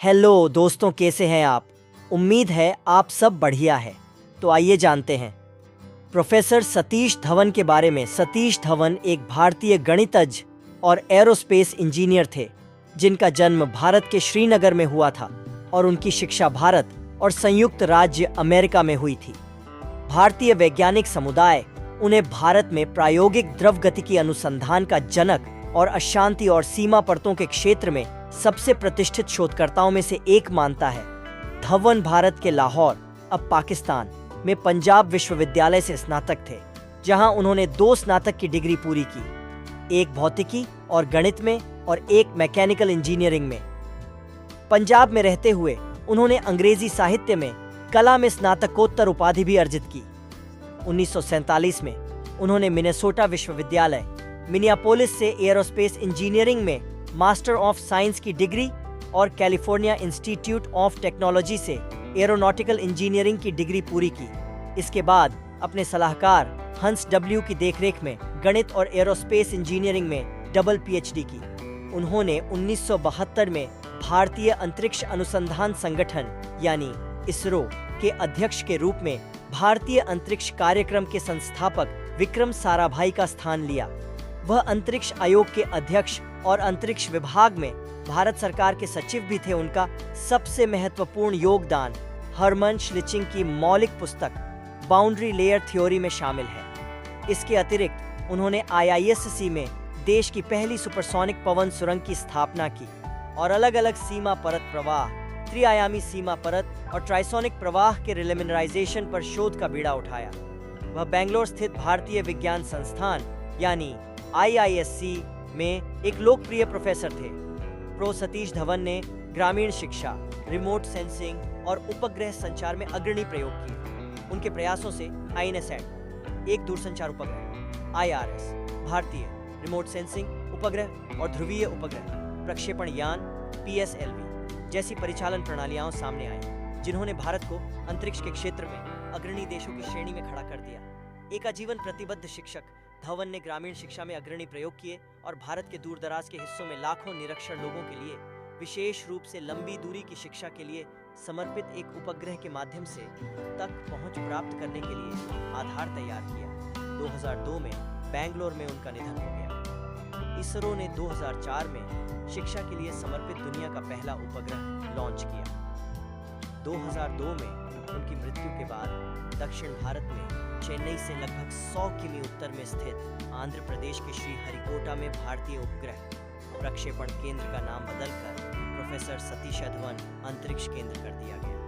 Hello दोस्तों, कैसे हैं आप? उम्मीद है आप सब बढ़िया है। तो आइए जानते हैं प्रोफेसर सतीश धवन के बारे में। सतीश धवन एक भारतीय गणितज्ञ और एरोस्पेस इंजीनियर थे, जिनका जन्म भारत के श्रीनगर में हुआ था और उनकी शिक्षा भारत और संयुक्त राज्य अमेरिका में हुई थी। भारतीय वैज्ञानिक समुदाय उन्हें भारत में प्रायोगिक द्रवगतिकी अनुसंधान का जनक और अशांति और सीमा परतों के क्षेत्र में सबसे प्रतिष्ठित शोधकर्ताओं में से एक मानता है। धवन भारत के लाहौर, अब पाकिस्तान में पंजाब विश्वविद्यालय से स्नातक थे, जहां उन्होंने 2 स्नातक की डिग्री पूरी की, एक भौतिकी और गणित में और एक मैकेनिकल इंजीनियरिंग में। पंजाब में रहते हुए उन्होंने अंग्रेजी साहित्य में कला में स्नातकोत्तर उपाधि भी अर्जित की। 1947 में उन्होंने मिनेसोटा विश्वविद्यालय मिनियापोलिस से एरोस्पेस इंजीनियरिंग में मास्टर ऑफ साइंस की डिग्री और कैलिफोर्निया इंस्टीट्यूट ऑफ टेक्नोलॉजी से एरोनॉटिकल इंजीनियरिंग की डिग्री पूरी की। इसके बाद अपने सलाहकार हंस डब्ल्यू की देखरेख में गणित और एरोस्पेस इंजीनियरिंग में डबल पीएचडी की। उन्होंने 1972 में भारतीय अंतरिक्ष अनुसंधान संगठन यानी इसरो के अध्यक्ष के रूप में भारतीय अंतरिक्ष कार्यक्रम के संस्थापक विक्रम साराभाई का स्थान लिया। वह अंतरिक्ष आयोग के अध्यक्ष और अंतरिक्ष विभाग में भारत सरकार के सचिव भी थे। उनका सबसे महत्वपूर्ण योगदान हरमन श्लिचिंग की मौलिक पुस्तक बाउंड्री लेयर थ्योरी में शामिल है। इसके अतिरिक्त उन्होंने IISc में देश की पहली सुपरसोनिक पवन सुरंग की स्थापना की और अलग अलग सीमा परत प्रवाह, त्रिआयामी सीमा परत और ट्राइसोनिक प्रवाह के रिलेमिनराइजेशन पर शोध का बीड़ा उठाया। वह बेंगलोर स्थित भारतीय विज्ञान संस्थान यानी IISc में एक लोकप्रिय प्रोफेसर थे। प्रो सतीश धवन ने ग्रामीण शिक्षा, रिमोट सेंसिंग और उपग्रह संचार में अग्रणी प्रयोग किए। उनके प्रयासों से INSAT, एक दूरसंचार उपग्रह, IRS, भारतीय रिमोट सेंसिंग उपग्रह और ध्रुवीय उपग्रह प्रक्षेपण यान PSLV जैसी परिचालन प्रणालियां सामने आई, जिन्होंने भारत को अंतरिक्ष के क्षेत्र में अग्रणी देशों की श्रेणी में खड़ा कर दिया। एक आजीवन प्रतिबद्ध शिक्षक, धवन ने ग्रामीण शिक्षा में अग्रणी प्रयोग किए और भारत के दूरदराज के हिस्सों में लाखों निरक्षर लोगों के लिए विशेष रूप से लंबी दूरी की शिक्षा के लिए समर्पित एक उपग्रह के माध्यम से तक पहुंच प्राप्त करने के लिए आधार तैयार किया। 2002 में बेंगलोर में उनका निधन हो गया। इसरो ने 2004 में शिक्षा के लिए समर्पित दुनिया का पहला उपग्रह लॉन्च किया। 2002 में उनकी मृत्यु के बाद दक्षिण भारत में चेन्नई से लगभग 100 किमी उत्तर में स्थित आंध्र प्रदेश के श्रीहरिकोटा में भारतीय उपग्रह प्रक्षेपण केंद्र का नाम बदलकर प्रोफेसर सतीश धवन अंतरिक्ष केंद्र कर दिया गया।